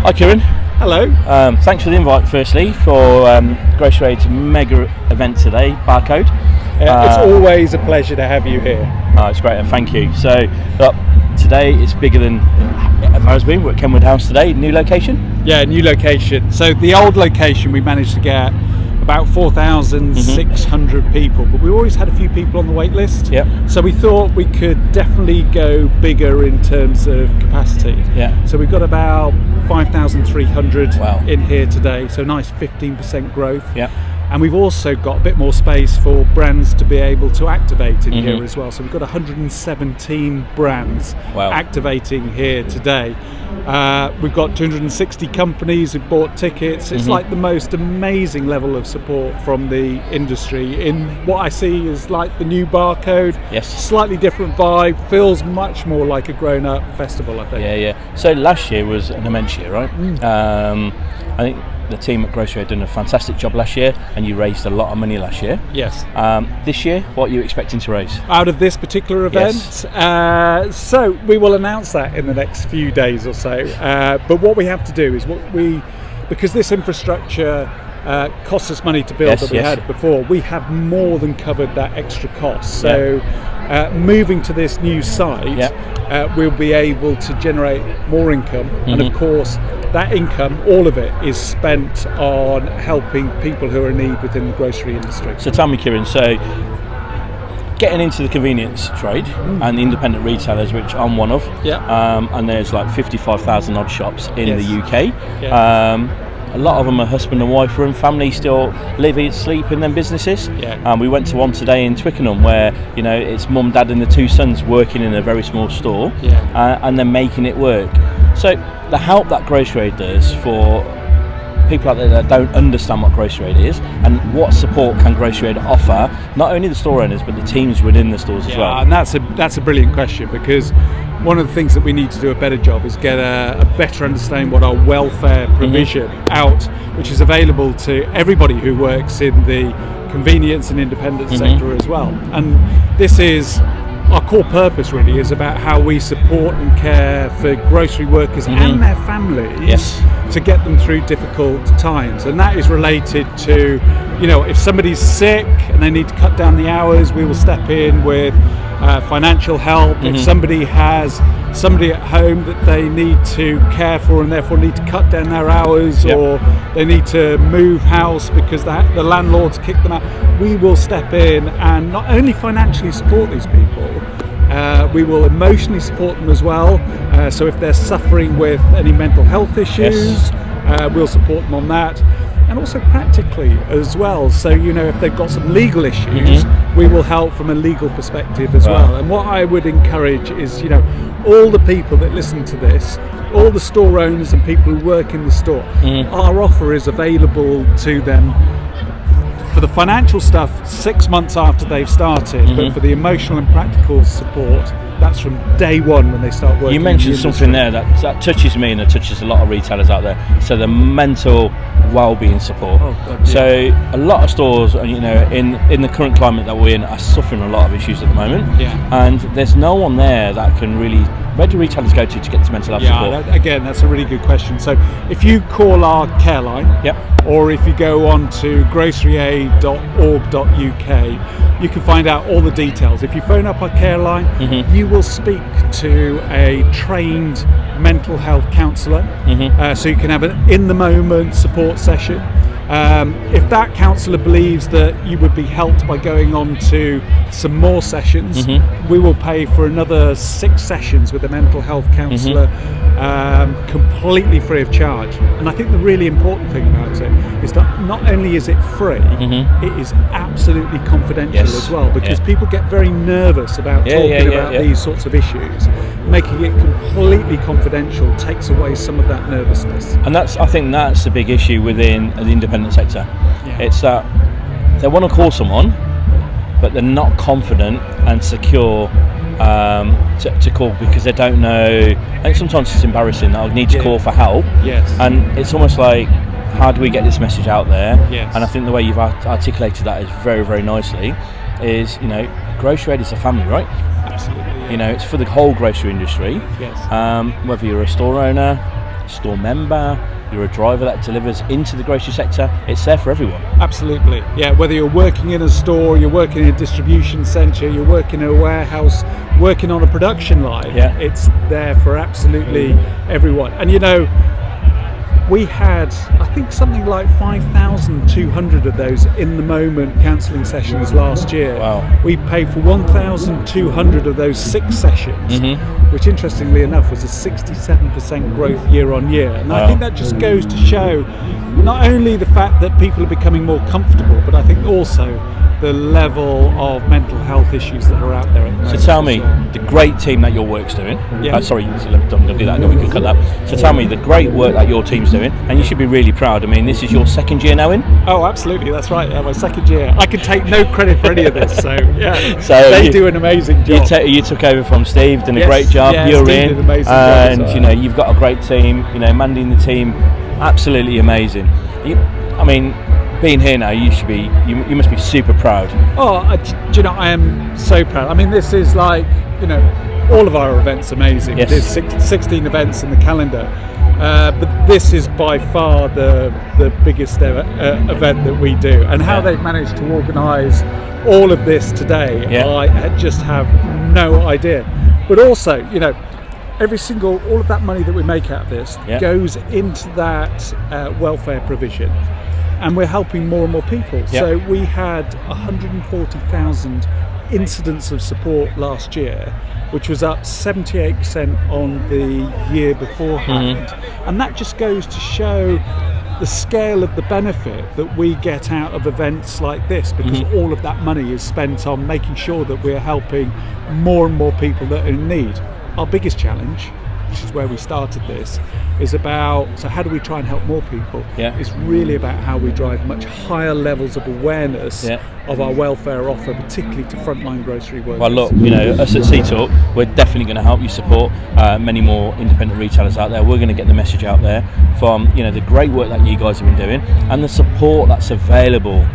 Hi Kieran. Hello. Thanks for the invite firstly for GroceryAid's mega event today, Barcode. It's always a pleasure to have you here. It's great, and thank you. So look, today it's bigger than it ever has been. We're at Kenwood House today, new location. Yeah, new location. So the old location we managed to get about 4,600 people, but we always had a few people on the wait list. Yep. So we thought we could definitely go bigger in terms of capacity. Yeah. So we've got about 5,300 Wow. in here today. So nice 15% growth. Yeah. And we've also got a bit more space for brands to be able to activate in here as well. So we've got 117 brands activating here today. We've got 260 companies who bought tickets. It's like the most amazing level of support from the industry in what I see is like the new Barcode. Yes. Slightly different vibe, feels much more like a grown-up festival, I think. Yeah. So last year was an immense year, right? I think the team at GroceryAid done a fantastic job last year, and you raised a lot of money last year. Yes. This year, what are you expecting to raise? Out of this particular event? Yes. So we will announce that in the next few days or so. But what we have to do is because this infrastructure costs us money to build that we had before, we have more than covered that extra cost. So moving to this new site, we'll be able to generate more income, and of course that income, all of it, is spent on helping people who are in need within the grocery industry. So tell me, Kieran, getting into the convenience trade and the independent retailers, which I'm one of, and there's like 55,000 odd shops in the UK. A lot of them are husband and wife run, families still live, eat, sleep in them businesses. We went to one today in Twickenham where it's mum, dad and the two sons working in a very small store and they're making it work. So the help that GroceryAid does for people out there that don't understand what GroceryAid is, and what support can GroceryAid offer, not only the store owners but the teams within the stores as well. And that's a brilliant question, because one of the things that we need to do a better job is get a better understanding what our welfare provision out, which is available to everybody who works in the convenience and independent sector as well. And this is our core purpose, really, is about how we support and care for grocery workers and their families to get them through difficult times. And that is related to, if somebody's sick and they need to cut down the hours, we will step in with financial help. If somebody has somebody at home that they need to care for and therefore need to cut down their hours, or they need to move house because the landlord's kicked them out, we will step in and not only financially support these people, we will emotionally support them as well. So if they're suffering with any mental health issues, we'll support them on that. And also practically as well. So, if they've got some legal issues, we will help from a legal perspective as well. And what I would encourage is, all the people that listen to this, all the store owners and people who work in the store, our offer is available to them for the financial stuff 6 months after they've started, but for the emotional and practical support, that's from day one when they start working. You mentioned something there that touches me and it touches a lot of retailers out there. So the mental well-being support. So a lot of stores, in the current climate that we're in, are suffering a lot of issues at the moment. And there's no one there that can really. Where do retailers go to get this mental health support? Again, that's a really good question. So if you call our care line, or if you go on to groceryaid.org.uk, you can find out all the details. If you phone up our care line, you will speak to a trained mental health counsellor, so you can have an in-the-moment support session. If that counsellor believes that you would be helped by going on to some more sessions, we will pay for another 6 sessions with a mental health counsellor, completely free of charge. And I think the really important thing about it is that not only is it free, it is absolutely confidential as well, because people get very nervous about talking about these sorts of issues. Making it completely confidential takes away some of that nervousness. And I think that's the big issue within the independent sector. It's that they want to call someone, but they're not confident and secure to call because they don't know. I think sometimes it's embarrassing that I need to call for help. And it's almost like, how do we get this message out there? And I think the way you've articulated that is very, very nicely. Is GroceryAid is a family, right? Absolutely. It's for the whole grocery industry. Whether you're a store owner, store member, you're a driver that delivers into the grocery sector, it's there for everyone. Absolutely, yeah. Whether you're working in a store, you're working in a distribution centre, you're working in a warehouse, working on a production line, it's there for absolutely everyone. And you know, we had, I think, something like 5,200 of those in the moment cancelling sessions last year. Wow. We paid for 1,200 of those 6 sessions, which interestingly enough was a 67% growth year on year. And I think that just goes to show not only the fact that people are becoming more comfortable, but I think also the level of mental health issues that are out there at the moment. So tell me, the great team that your work's doing, sorry, I'm going to do that, no, we can cut that. So tell me the great work that your team's doing, and you should be really proud. I mean, this is your 2nd year now in? Oh, absolutely, that's right, my 2nd year. I can take no credit for any of this, so yeah. So they do an amazing job. You took over from Steve, done a great job, you're Steve in, did an amazing and job as well. you know, you've got a great team, you know, managing the team, absolutely amazing. I mean, being here now, you must be super proud. Do you know, I am so proud. I mean, this is like, you know, all of our events are amazing. There's 16 events in the calendar, but this is by far the biggest ever event that we do. And how they've managed to organise all of this today, I just have no idea. But also, you know, all of that money that we make out of this goes into that welfare provision. And we're helping more and more people. So we had 140,000 incidents of support last year, which was up 78% on the year beforehand. And that just goes to show the scale of the benefit that we get out of events like this, because all of that money is spent on making sure that we're helping more and more people that are in need. Our biggest challenge, which is where we started this, is about, so how do we try and help more people? It's really about how we drive much higher levels of awareness of our welfare offer, particularly to frontline grocery workers. Well, look, you know, us at C-Talk, we're definitely going to help you support many more independent retailers out there. We're going to get the message out there from, you know, the great work that you guys have been doing and the support that's available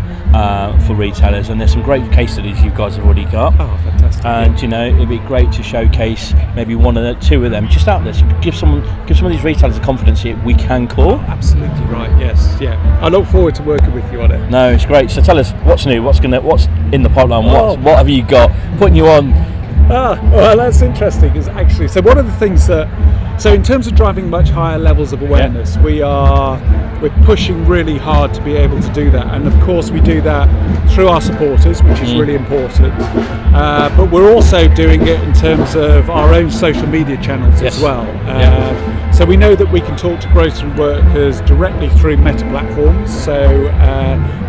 for retailers. And there's some great case studies you guys have already got. Oh, fantastic! And you know, it'd be great to showcase maybe one or two of them just out there. Give some of these retailers the confidence that we can call. Absolutely right. Yes. Yeah. I look forward to working with you on it. No, it's great. So tell us what's new. What's in the pipeline? What have you got putting you on? Well, that's interesting. Is actually, so one of the things that, so in terms of driving much higher levels of awareness, we're pushing really hard to be able to do that, and of course we do that through our supporters, which is really important. But we're also doing it in terms of our own social media channels as well. So we know that we can talk to grocery workers directly through Meta platforms, so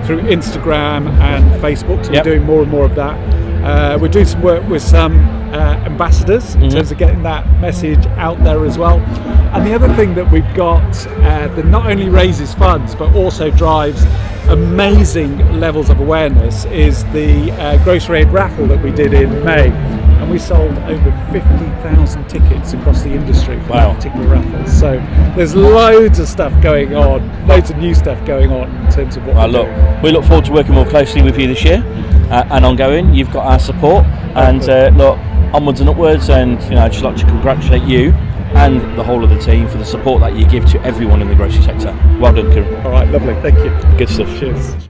through Instagram and Facebook. So we're doing more and more of that. We're doing some work with some ambassadors in terms of getting that message out there as well. And the other thing that we've got that not only raises funds but also drives amazing levels of awareness is the GroceryAid raffle that we did in May. And we sold over 50,000 tickets across the industry for that particular raffle. So there's loads of stuff going on, loads of new stuff going on in terms of what we're doing. We look forward to working more closely with you this year and ongoing. You've got our support, and look, onwards and upwards. And you know, I'd just like to congratulate you and the whole of the team for the support that you give to everyone in the grocery sector. Well done, Kieran. All right, lovely, thank you. Good stuff. Cheers.